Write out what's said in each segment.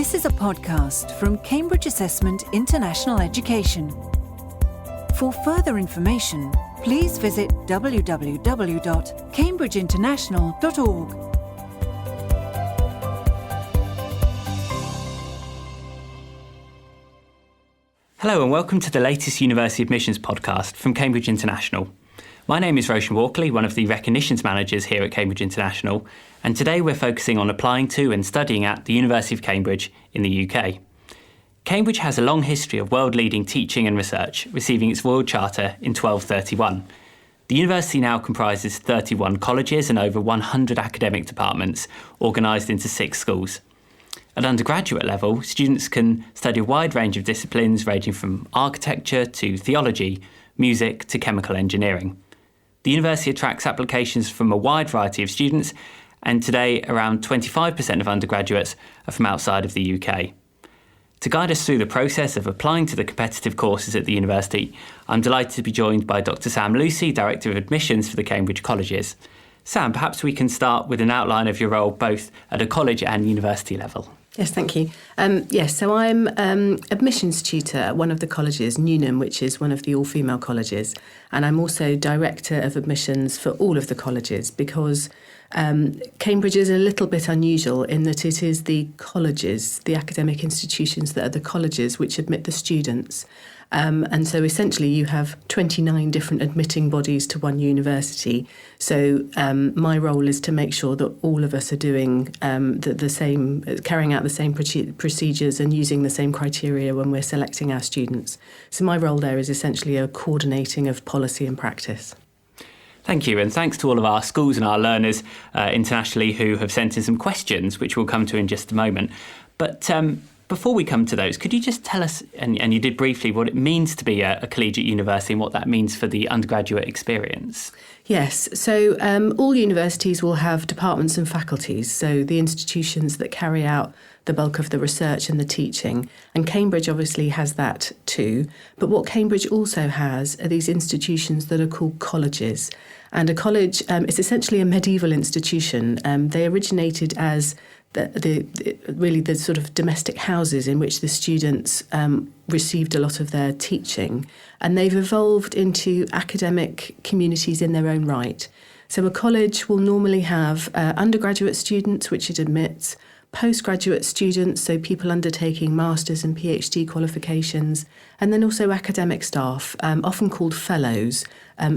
This is a podcast from Cambridge Assessment International Education. For further information, please visit www.cambridgeinternational.org. Hello and welcome to the latest University Admissions podcast from Cambridge International. My name is Roshan Walkley, one of the recognitions managers here at Cambridge International, and today we're focusing on applying to and studying at the University of Cambridge in the UK. Cambridge has a long history of world-leading teaching and research, receiving its Royal Charter in 1231. The university now comprises 31 colleges and over 100 academic departments, organised into 6 schools. At undergraduate level, students can study a wide range of disciplines ranging from architecture to theology, music to chemical engineering. The university attracts applications from a wide variety of students, and today around 25% of undergraduates are from outside of the UK. To guide us through the process of applying to the competitive courses at the university, I'm delighted to be joined by Dr. Sam Lucy, Director of Admissions for the Cambridge Colleges. Sam, perhaps we can start with an outline of your role both at a college and university level. Yes, thank you. So I'm admissions tutor at one of the colleges, Newnham, which is one of the all-female colleges. And I'm also director of admissions for all of the colleges because Cambridge is a little bit unusual in that it is the colleges, the academic institutions that are the colleges which admit the students. And so essentially you have 29 different admitting bodies to one university. So my role is to make sure that all of us are doing the same, carrying out the same procedures and using the same criteria when we're selecting our students. So my role there is essentially a coordinating of policy and practice. Thank you, and thanks to all of our schools and our learners internationally who have sent in some questions, which we'll come to in just a moment. But before we come to those, could you just tell us, and you did briefly, what it means to be a collegiate university and what that means for the undergraduate experience? Yes, so all universities will have departments and faculties, so the institutions that carry out the bulk of the research and the teaching. And Cambridge obviously has that too. But what Cambridge also has are these institutions that are called colleges. And a college is essentially a medieval institution. They originated as the sort of domestic houses in which the students received a lot of their teaching, and they've evolved into academic communities in their own right. So a college will normally have undergraduate students, which it admits, postgraduate students, so people undertaking masters and PhD qualifications, and then also academic staff, often called fellows.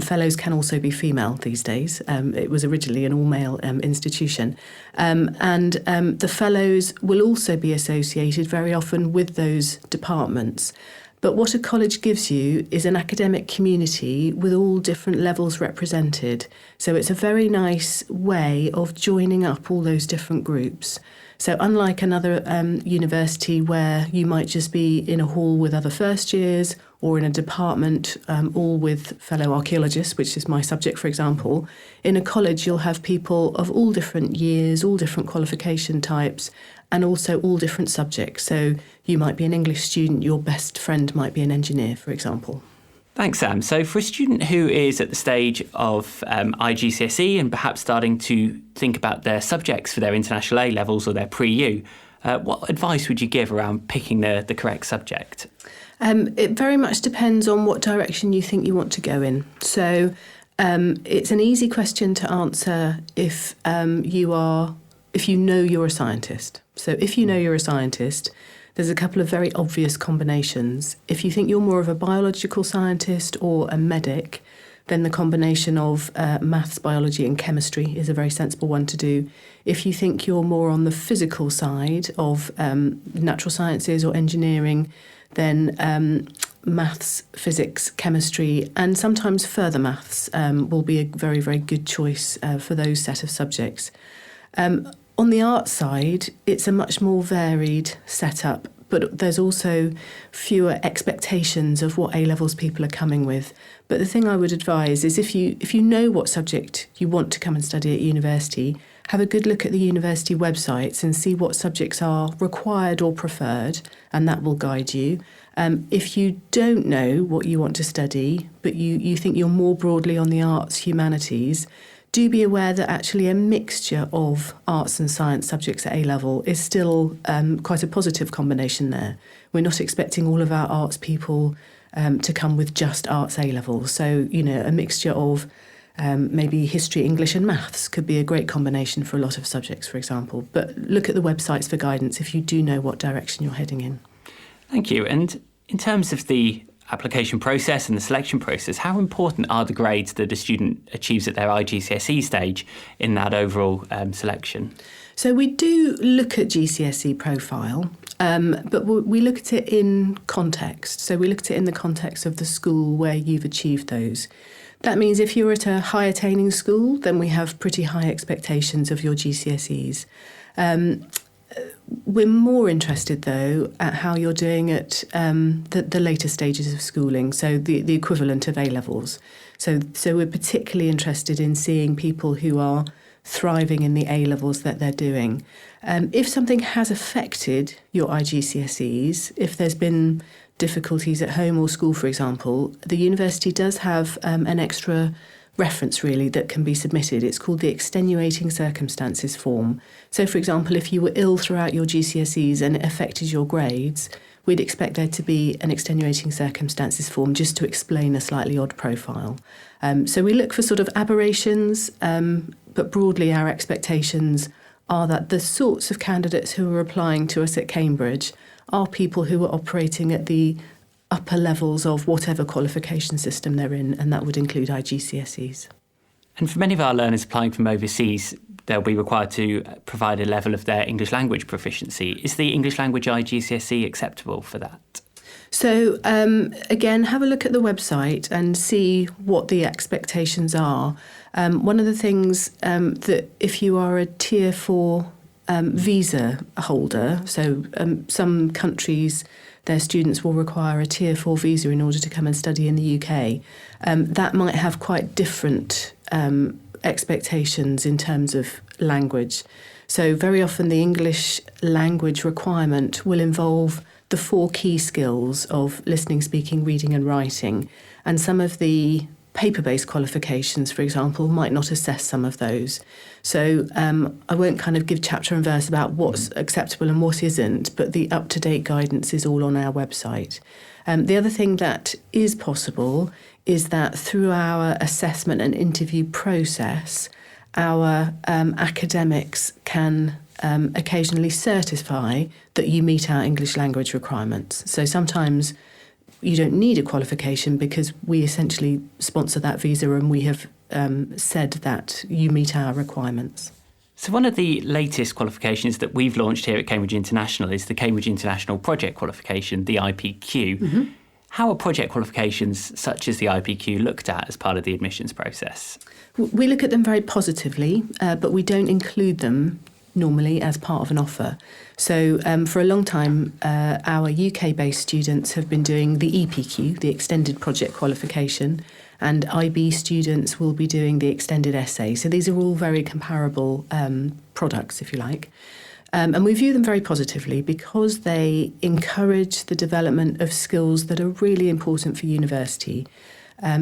Fellows can also be female these days. It was originally an all-male institution. And the fellows will also be associated very often with those departments. But what a college gives you is an academic community with all different levels represented. So it's a very nice way of joining up all those different groups. So unlike another university where you might just be in a hall with other first years or in a department all with fellow archaeologists, which is my subject, for example, in a college you'll have people of all different years, all different qualification types, and also all different subjects. So you might be an English student, your best friend might be an engineer, for example. Thanks, Sam. So for a student who is at the stage of GCSE and perhaps starting to think about their subjects for their international A levels or their pre-U, what advice would you give around picking the correct subject? It very much depends on what direction you think you want to go in. So it's an easy question to answer if you know you're a scientist. So if you know you're a scientist, there's a couple of very obvious combinations. If you think you're more of a biological scientist or a medic, then the combination of maths, biology and chemistry is a very sensible one to do. If you think you're more on the physical side of natural sciences or engineering, then maths, physics, chemistry and sometimes further maths will be a very, very good choice for those set of subjects. On the art side, it's a much more varied setup, but there's also fewer expectations of what A-levels people are coming with. But the thing I would advise is if you know what subject you want to come and study at university, have a good look at the university websites and see what subjects are required or preferred, and that will guide you. If you don't know what you want to study, but you think you're more broadly on the arts, humanities, do be aware that actually a mixture of arts and science subjects at A-level is still quite a positive combination there. We're not expecting all of our arts people to come with just arts A-level. So, a mixture of maybe history, English and maths could be a great combination for a lot of subjects, for example. But look at the websites for guidance if you do know what direction you're heading in. Thank you. And in terms of the application process and the selection process, how important are the grades that a student achieves at their IGCSE stage in that overall selection? So we do look at GCSE profile, but we look at it in context. So we look at it in the context of the school where you've achieved those. That means if you're at a high attaining school, then we have pretty high expectations of your GCSEs. We're more interested, though, at how you're doing at the later stages of schooling, so the equivalent of A-levels. So we're particularly interested in seeing people who are thriving in the A-levels that they're doing. If something has affected your IGCSEs, if there's been difficulties at home or school, for example, the university does have an extra reference, really, that can be submitted. It's called the Extenuating Circumstances form. So, for example, if you were ill throughout your GCSEs and it affected your grades, we'd expect there to be an Extenuating Circumstances form just to explain a slightly odd profile. So we look for sort of aberrations, but broadly our expectations are that the sorts of candidates who are applying to us at Cambridge are people who are operating at the upper levels of whatever qualification system they're in, and that would include IGCSEs. And for many of our learners applying from overseas, they'll be required to provide a level of their English language proficiency. Is the English language IGCSE acceptable for that? So, again, have a look at the website and see what the expectations are. One of the things that if you are a Tier 4 visa holder, so some countries, their students will require a Tier 4 visa in order to come and study in the UK. That might have quite different expectations in terms of language. So very often the English language requirement will involve the 4 key skills of listening, speaking, reading and writing. And some of the paper-based qualifications, for example, might not assess some of those. So I won't kind of give chapter and verse about what's acceptable and what isn't, but the up-to-date guidance is all on our website. The other thing that is possible is that through our assessment and interview process, our academics can occasionally certify that you meet our English language requirements. So sometimes you don't need a qualification because we essentially sponsor that visa and we have said that you meet our requirements. So one of the latest qualifications that we've launched here at Cambridge International is the Cambridge International Project Qualification, the IPQ. Mm-hmm. How are project qualifications such as the IPQ looked at as part of the admissions process? We look at them very positively, but we don't include them normally as part of an offer. So for a long time, our UK-based students have been doing the EPQ, the Extended Project Qualification, and IB students will be doing the Extended Essay. So these are all very comparable products, if you like. And we view them very positively because they encourage the development of skills that are really important for university.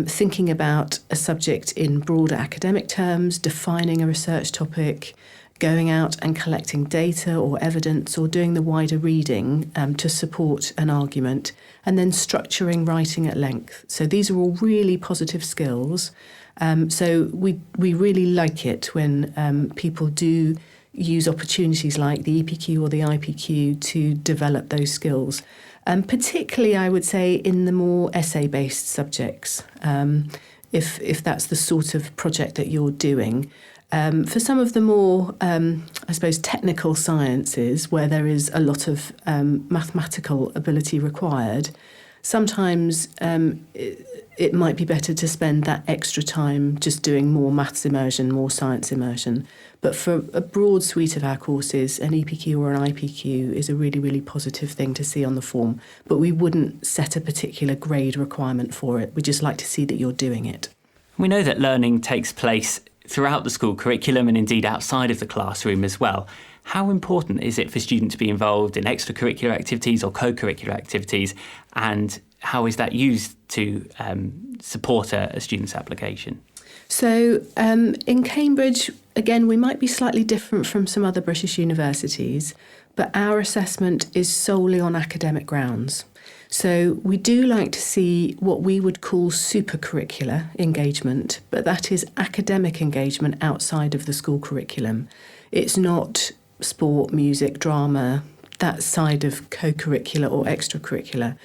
Thinking about a subject in broader academic terms, defining a research topic, going out and collecting data or evidence or doing the wider reading to support an argument, and then structuring writing at length. So these are all really positive skills. So we really like it when people do use opportunities like the EPQ or the IPQ to develop those skills. Particularly, I would say, in the more essay-based subjects, if that's the sort of project that you're doing. For some of the more, I suppose, technical sciences where there is a lot of mathematical ability required, sometimes it might be better to spend that extra time just doing more maths immersion, more science immersion. But for a broad suite of our courses, an EPQ or an IPQ is a really, really positive thing to see on the form. But we wouldn't set a particular grade requirement for it. We just like to see that you're doing it. We know that learning takes place throughout the school curriculum and indeed outside of the classroom as well. How important is it for students to be involved in extracurricular activities or co-curricular activities, and how is that used to support a student's application? So in Cambridge, again, we might be slightly different from some other British universities, but our assessment is solely on academic grounds. So we do like to see what we would call supercurricular engagement, but that is academic engagement outside of the school curriculum. It's not sport, music, drama, that side of co-curricular or extracurricular.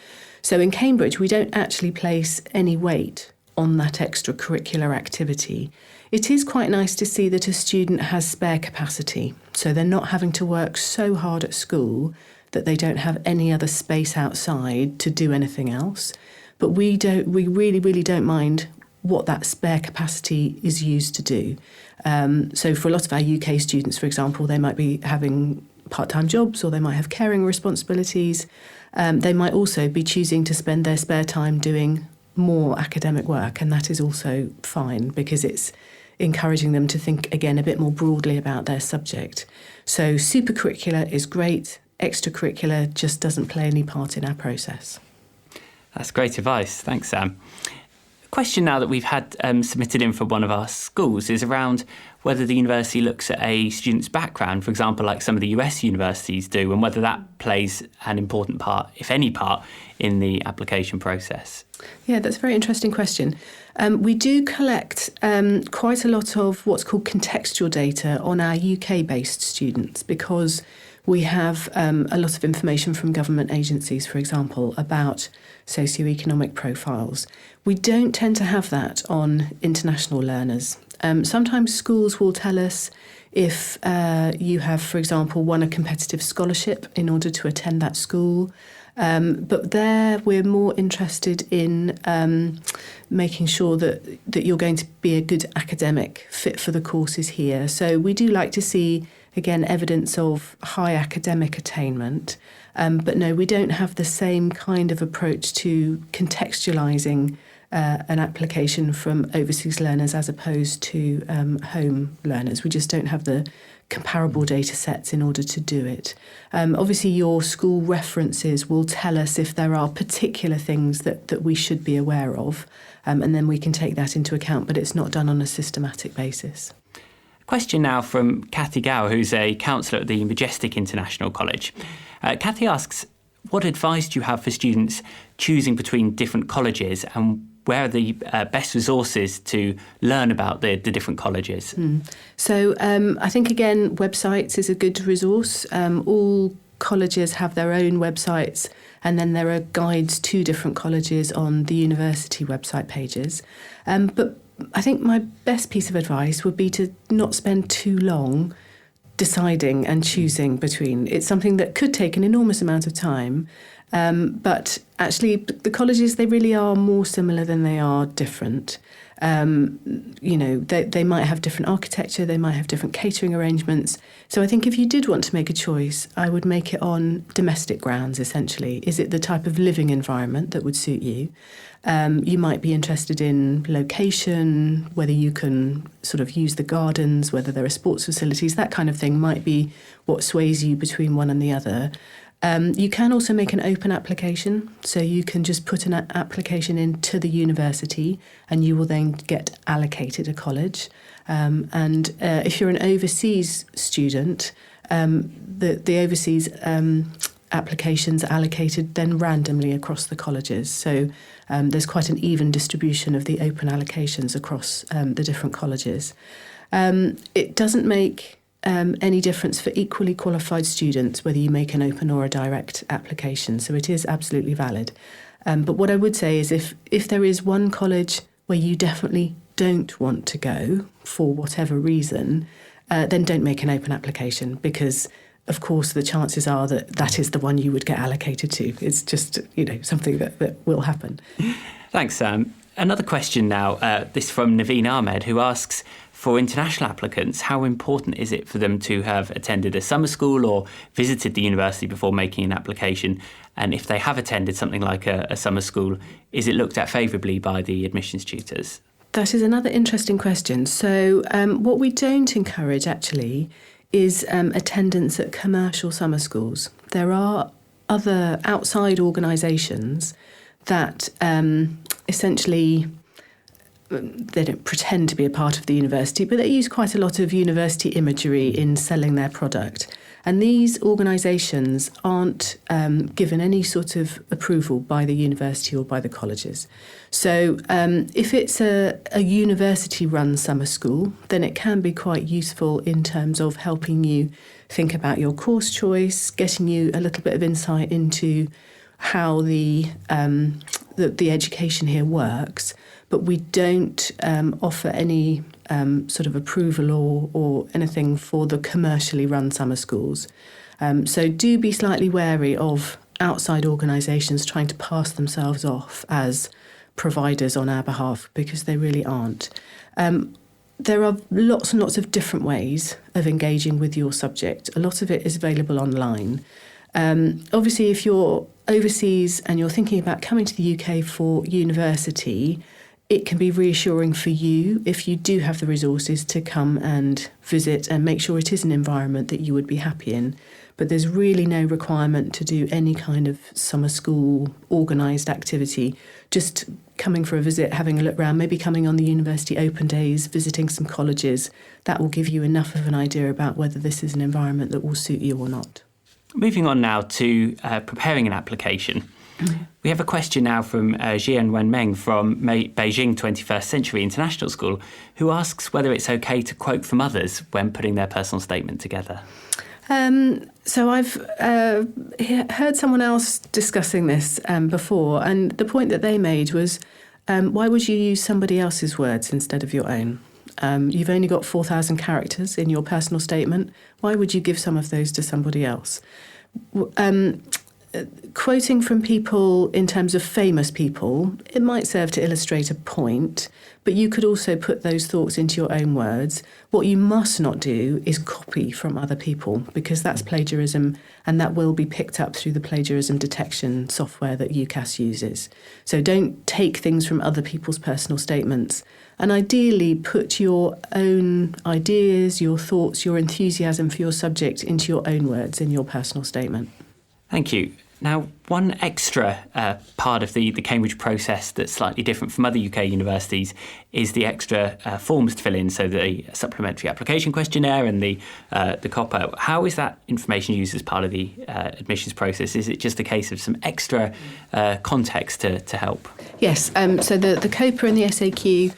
So in Cambridge, we don't actually place any weight on that extracurricular activity. It is quite nice to see that a student has spare capacity, so they're not having to work so hard at school that they don't have any other space outside to do anything else. But we really don't mind what that spare capacity is used to do. So for a lot of our UK students, for example, they might be having part-time jobs or they might have caring responsibilities. They might also be choosing to spend their spare time doing more academic work, and that is also fine because it's encouraging them to think again a bit more broadly about their subject. So supercurricular is great. Extracurricular just doesn't play any part in our process. That's great advice. Thanks, Sam. A question now that we've had submitted in for one of our schools is around whether the university looks at a student's background, for example, like some of the US universities do, and whether that plays an important part, if any part, in the application process. Yeah, that's a very interesting question. We do collect quite a lot of what's called contextual data on our UK-based students because we have a lot of information from government agencies, for example, about socioeconomic profiles. We don't tend to have that on international learners. Sometimes schools will tell us if you have, for example, won a competitive scholarship in order to attend that school. But there we're more interested in making sure that you're going to be a good academic fit for the courses here. So we do like to see, again, evidence of high academic attainment. But no, we don't have the same kind of approach to contextualising an application from overseas learners as opposed to home learners. We just don't have the comparable data sets in order to do it. Obviously, your school references will tell us if there are particular things that we should be aware of, and then we can take that into account, but it's not done on a systematic basis. A question now from Kathy Gower, who's a counsellor at the Majestic International College. Kathy asks, what advice do you have for students choosing between different colleges, and where are the best resources to learn about the different colleges? So I think, again, websites is a good resource. All colleges have their own websites, and then there are guides to different colleges on the university website pages. But I think my best piece of advice would be to not spend too long deciding and choosing between. It's something that could take an enormous amount of time. But actually, the colleges, they really are more similar than they are different. They might have different architecture, they might have different catering arrangements. So I think if you did want to make a choice, I would make it on domestic grounds, essentially. Is it the type of living environment that would suit you? You might be interested in location, whether you can sort of use the gardens, whether there are sports facilities, that kind of thing might be what sways you between one and the other. You can also make an open application, so you can just put an application into the university and you will then get allocated a college. And if you're an overseas student, the overseas applications are allocated then randomly across the colleges. So there's quite an even distribution of the open allocations across the different colleges. It doesn't make any difference for equally qualified students whether you make an open or a direct application, so it is absolutely valid. But what I would say is if there is one college where you definitely don't want to go for whatever reason, then don't make an open application, because of course the chances are that is the one you would get allocated to. It's just something that will happen. Thanks, Sam. Another question now, this from Naveen Ahmed, who asks, for international applicants, how important is it for them to have attended a summer school or visited the university before making an application? And if they have attended something like a summer school, is it looked at favourably by the admissions tutors? That is another interesting question. So what we don't encourage actually is attendance at commercial summer schools. There are other outside organisations that essentially they don't pretend to be a part of the university, but they use quite a lot of university imagery in selling their product. And these organisations aren't given any sort of approval by the university or by the colleges. So if it's a university-run summer school, then it can be quite useful in terms of helping you think about your course choice, getting you a little bit of insight into how the education here works. But we don't offer any sort of approval or anything for the commercially run summer schools. So do be slightly wary of outside organisations trying to pass themselves off as providers on our behalf, because they really aren't. There are lots and lots of different ways of engaging with your subject. A lot of it is available online. Obviously, if you're overseas and you're thinking about coming to the UK for university, it can be reassuring for you if you do have the resources to come and visit and make sure it is an environment that you would be happy in. But there's really no requirement to do any kind of summer school organised activity. Just coming for a visit, having a look around, maybe coming on the university open days, visiting some colleges. That will give you enough of an idea about whether this is an environment that will suit you or not. Moving on now to preparing an application. We have a question now from Jian Wenmeng from Beijing 21st Century International School, who asks whether it's okay to quote from others when putting their personal statement together. So I've heard someone else discussing this before, and the point that they made was, why would you use somebody else's words instead of your own? You've only got 4,000 characters in your personal statement. Why would you give some of those to somebody else? Quoting from people in terms of famous people, it might serve to illustrate a point, but you could also put those thoughts into your own words. What you must not do is copy from other people, because that's plagiarism, and that will be picked up through the plagiarism detection software that UCAS uses. So don't take things from other people's personal statements, and ideally put your own ideas, your thoughts, your enthusiasm for your subject into your own words in your personal statement. Thank you. Now, one extra part of the Cambridge process that's slightly different from other UK universities is the extra forms to fill in, so the supplementary application questionnaire and the COPPA. How is that information used as part of the admissions process? Is it just a case of some extra context to help? Yes, so the COPPA and the SAQ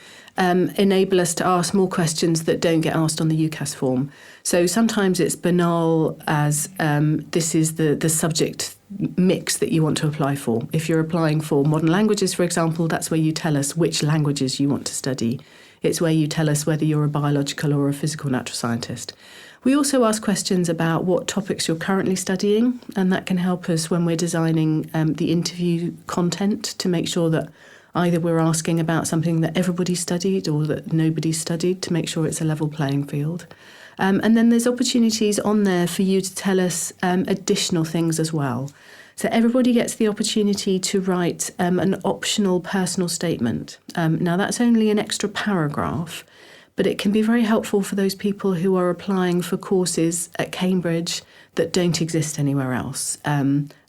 enable us to ask more questions that don't get asked on the UCAS form. So sometimes it's banal as this is the subject mix that you want to apply for. If you're applying for modern languages, for example, that's where you tell us which languages you want to study. It's where you tell us whether you're a biological or a physical natural scientist. We also ask questions about what topics you're currently studying, and that can help us when we're designing the interview content to make sure that either we're asking about something that everybody studied or that nobody studied, to make sure it's a level playing field. And then there's opportunities on there for you to tell us additional things as well. So everybody gets the opportunity to write an optional personal statement. Now that's only an extra paragraph, but it can be very helpful for those people who are applying for courses at Cambridge that don't exist anywhere else.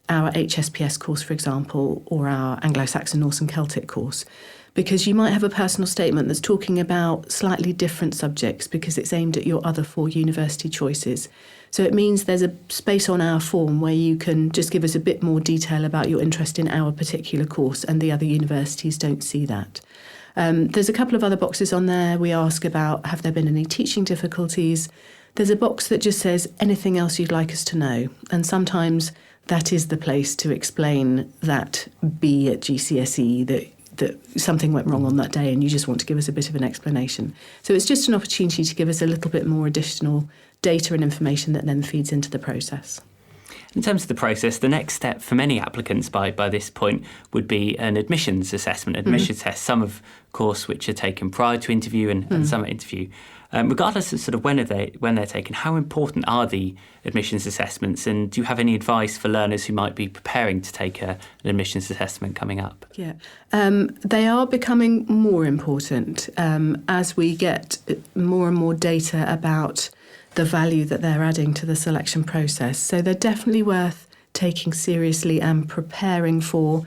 Our HSPS course, for example, or our Anglo-Saxon, Norse and Celtic course, because you might have a personal statement that's talking about slightly different subjects because it's aimed at your other 4 university choices. So it means there's a space on our form where you can just give us a bit more detail about your interest in our particular course, and the other universities don't see that. There's a couple of other boxes on there. We ask about, have there been any teaching difficulties? There's a box that just says anything else you'd like us to know, and sometimes that is the place to explain that B at GCSE, that something went wrong on that day and you just want to give us a bit of an explanation. So it's just an opportunity to give us a little bit more additional data and information that then feeds into the process. In terms of the process, the next step for many applicants by this point would be an admissions assessment, admissions test, some of course which are taken prior to interview and some at interview. Regardless of sort of when they're taken, how important are the admissions assessments, and do you have any advice for learners who might be preparing to take an admissions assessment coming up? Yeah, they are becoming more important as we get more and more data about the value that they're adding to the selection process. So they're definitely worth taking seriously and preparing for.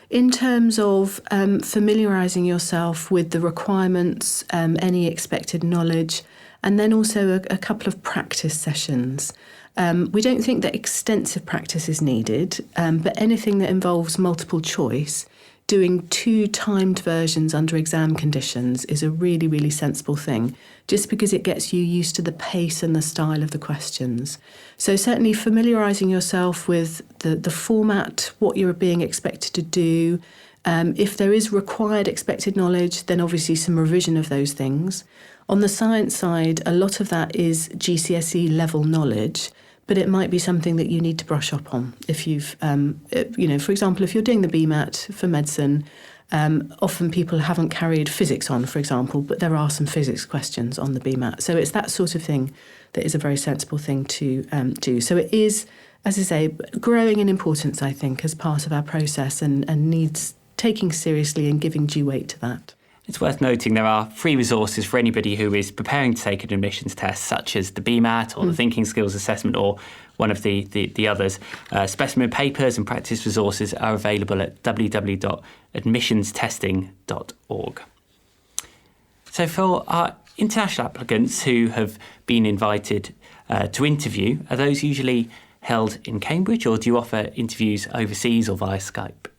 In terms of familiarising yourself with the requirements, any expected knowledge, and then also a couple of practice sessions. We don't think that extensive practice is needed, but anything that involves multiple choice, doing 2 timed versions under exam conditions is a really, really sensible thing, just because it gets you used to the pace and the style of the questions. So certainly familiarising yourself with the format, what you're being expected to do. If there is required expected knowledge, then obviously some revision of those things. On the science side, a lot of that is GCSE level knowledge, but it might be something that you need to brush up on. If you've, for example, if you're doing the BMAT for medicine, often people haven't carried physics on, for example, but there are some physics questions on the BMAT. So it's that sort of thing that is a very sensible thing to do. So it is, as I say, growing in importance, I think, as part of our process and needs taking seriously and giving due weight to that. It's worth noting there are free resources for anybody who is preparing to take an admissions test, such as the BMAT or the Thinking Skills Assessment or one of the others. Specimen papers and practice resources are available at www.admissionstesting.org. So for our international applicants who have been invited to interview, are those usually held in Cambridge, or do you offer interviews overseas or via Skype?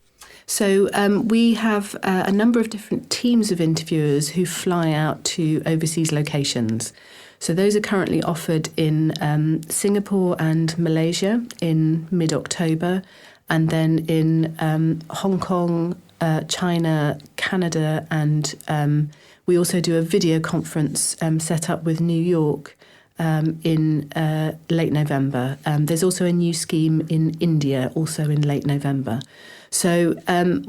So we have a number of different teams of interviewers who fly out to overseas locations. So those are currently offered in Singapore and Malaysia in mid-October, and then in Hong Kong, China, Canada, and we also do a video conference set up with New York in late November. There's also a new scheme in India, also in late November. So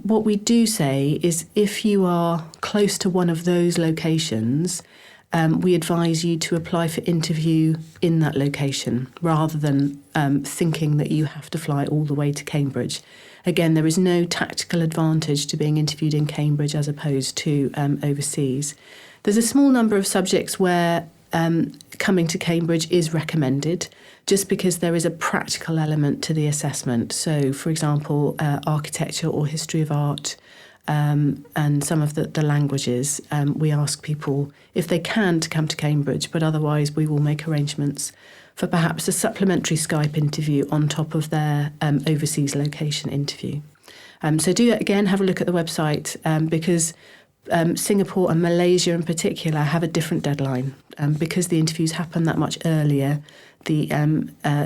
what we do say is if you are close to one of those locations, we advise you to apply for interview in that location rather than thinking that you have to fly all the way to Cambridge. Again, there is no tactical advantage to being interviewed in Cambridge as opposed to overseas. There's a small number of subjects where coming to Cambridge is recommended, just because there is a practical element to the assessment. So, for example, architecture or history of art, and some of the languages, we ask people if they can to come to Cambridge, but otherwise we will make arrangements for perhaps a supplementary Skype interview on top of their overseas location interview. So do, again, have a look at the website, because Singapore and Malaysia in particular have a different deadline. Because the interviews happen that much earlier, the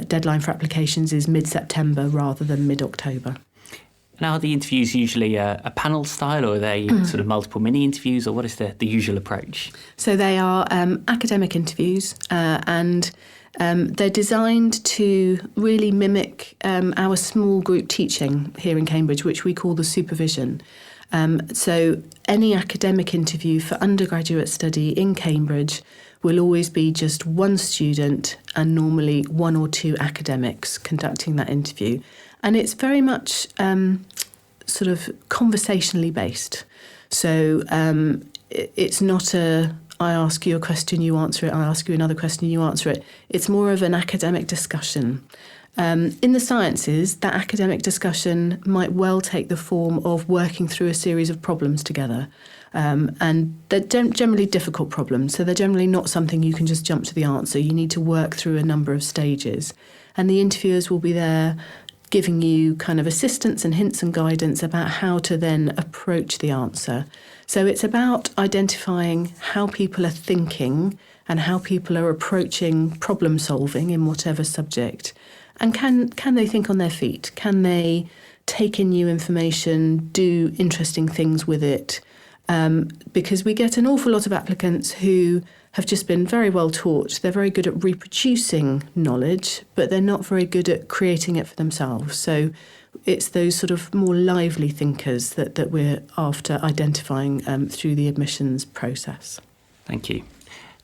deadline for applications is mid-September rather than mid-October. Now, are the interviews usually a panel style, or are they sort of multiple mini interviews, or what is the usual approach? So they are academic interviews, and they're designed to really mimic our small group teaching here in Cambridge, which we call the supervision. So any academic interview for undergraduate study in Cambridge will always be just one student and normally 1 or 2 academics conducting that interview. And it's very much sort of conversationally based. So it's not I ask you a question, you answer it, I ask you another question, you answer it. It's more of an academic discussion. In the sciences, that academic discussion might well take the form of working through a series of problems together. And they're generally difficult problems, so they're generally not something you can just jump to the answer. You need to work through a number of stages. And the interviewers will be there giving you kind of assistance and hints and guidance about how to then approach the answer. So it's about identifying how people are thinking and how people are approaching problem solving in whatever subject. And can they think on their feet? Can they take in new information, do interesting things with it? Because we get an awful lot of applicants who have just been very well taught. They're very good at reproducing knowledge, but they're not very good at creating it for themselves. So it's those sort of more lively thinkers that we're after identifying through the admissions process. Thank you.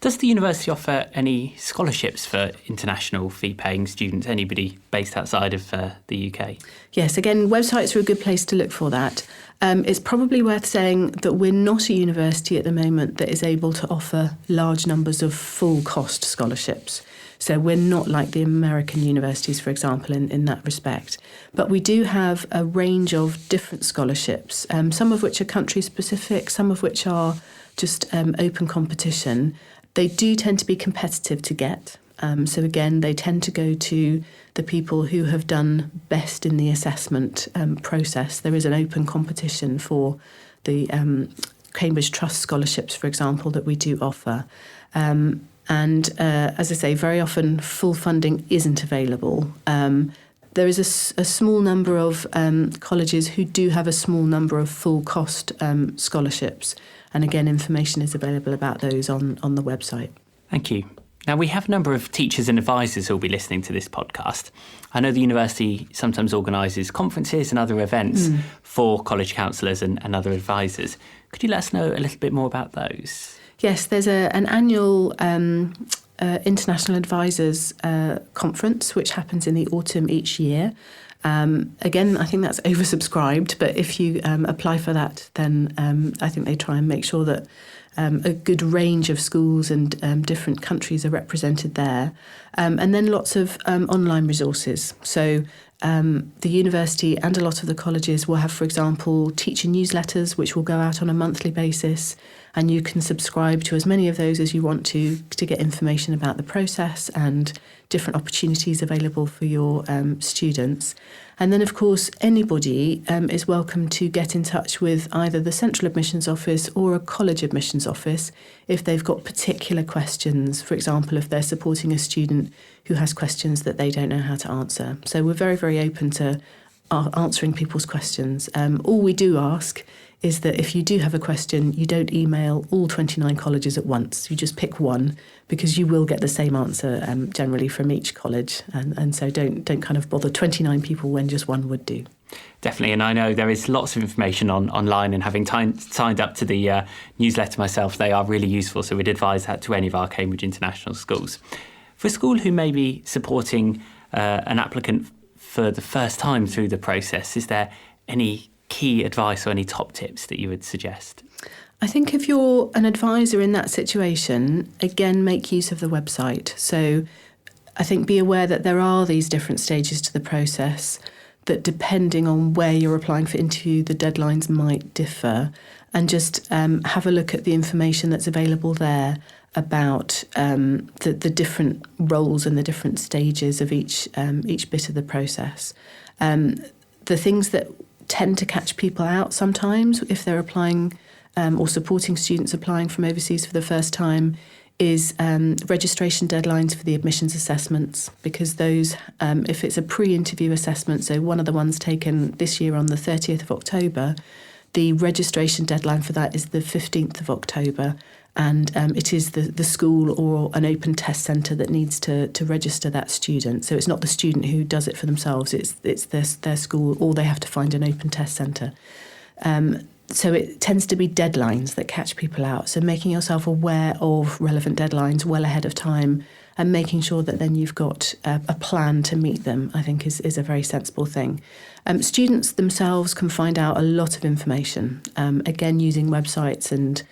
Does the university offer any scholarships for international fee-paying students, anybody based outside of the UK? Yes, again, websites are a good place to look for that. It's probably worth saying that we're not a university at the moment that is able to offer large numbers of full-cost scholarships. So we're not like the American universities, for example, in that respect. But we do have a range of different scholarships, some of which are country specific, some of which are just open competition. They do tend to be competitive to get. So again, they tend to go to the people who have done best in the assessment process. There is an open competition for the Cambridge Trust scholarships, for example, that we do offer. And as I say, very often full funding isn't available. There is a small number of colleges who do have a small number of full cost scholarships. And again, information is available about those on the website. Thank you. Now, we have a number of teachers and advisors who will be listening to this podcast. I know the university sometimes organises conferences and other events for college counsellors and other advisors. Could you let us know a little bit more about those? Yes, there's an annual International Advisors Conference, which happens in the autumn each year. Again, I think that's oversubscribed, but if you apply for that, then I think they try and make sure that a good range of schools and different countries are represented there. And then lots of online resources. So the university and a lot of the colleges will have, for example, teacher newsletters, which will go out on a monthly basis. And you can subscribe to as many of those as you want to get information about the process and different opportunities available for your students. And then, of course, anybody is welcome to get in touch with either the Central Admissions Office or a college admissions office if they've got particular questions. For example, if they're supporting a student who has questions that they don't know how to answer. So we're very, very open to answering people's questions. All we do ask is that if you do have a question, you don't email all 29 colleges at once. You just pick one, because you will get the same answer generally from each college. And so don't kind of bother 29 people when just one would do. Definitely, and I know there is lots of information online, and having signed up to the newsletter myself, they are really useful, so we'd advise that to any of our Cambridge International schools. For a school who may be supporting an applicant for the first time through the process, is there any key advice or any top tips that you would suggest? I think if you're an advisor in that situation, again, make use of the website. So I think be aware that there are these different stages to the process, that depending on where you're applying for interview, the deadlines might differ. And just have a look at the information that's available there about the different roles and the different stages of each bit of the process. The things that tend to catch people out sometimes if they're applying or supporting students applying from overseas for the first time is registration deadlines for the admissions assessments, because those, if it's a pre-interview assessment, so one of the ones taken this year on the 30th of October, the registration deadline for that is the 15th of October, and it is the school or an open test centre that needs to register that student. So it's not the student who does it for themselves, it's their school, or they have to find an open test centre. So it tends to be deadlines that catch people out. So making yourself aware of relevant deadlines well ahead of time and making sure that then you've got a plan to meet them, I think is a very sensible thing. Students themselves can find out a lot of information, again, using websites and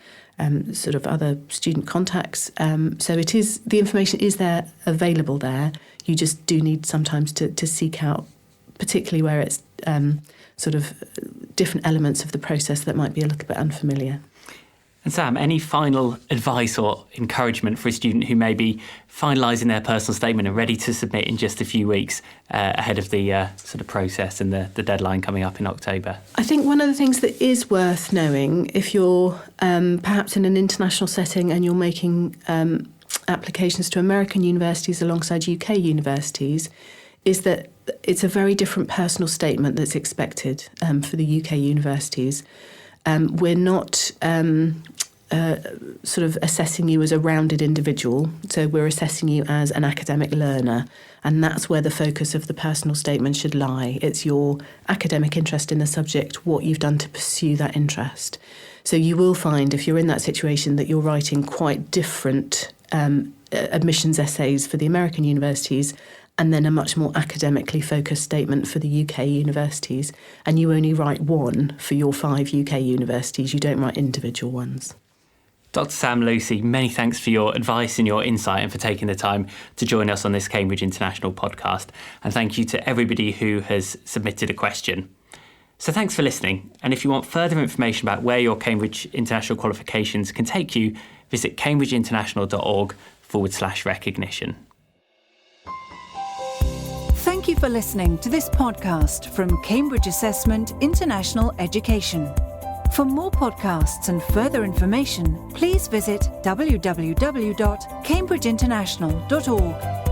sort of other student contacts. So the information is there, available there. You just do need sometimes to seek out, particularly where it's sort of different elements of the process that might be a little bit unfamiliar. And Sam, any final advice or encouragement for a student who may be finalising their personal statement and ready to submit in just a few weeks ahead of the sort of process and the deadline coming up in October? I think one of the things that is worth knowing, if you're perhaps in an international setting and you're making applications to American universities alongside UK universities, is that it's a very different personal statement that's expected for the UK universities. We're not sort of assessing you as a rounded individual, so we're assessing you as an academic learner, and that's where the focus of the personal statement should lie. It's your academic interest in the subject, what you've done to pursue that interest. So you will find, if you're in that situation, that you're writing quite different admissions essays for the American universities and then a much more academically focused statement for the UK universities. And you only write one for your 5 UK universities. You don't write individual ones. Dr. Sam, Lucy, many thanks for your advice and your insight and for taking the time to join us on this Cambridge International podcast. And thank you to everybody who has submitted a question. So thanks for listening. And if you want further information about where your Cambridge International qualifications can take you, visit cambridgeinternational.org/recognition. Thank you for listening to this podcast from Cambridge Assessment International Education. For more podcasts and further information, please visit www.cambridgeinternational.org.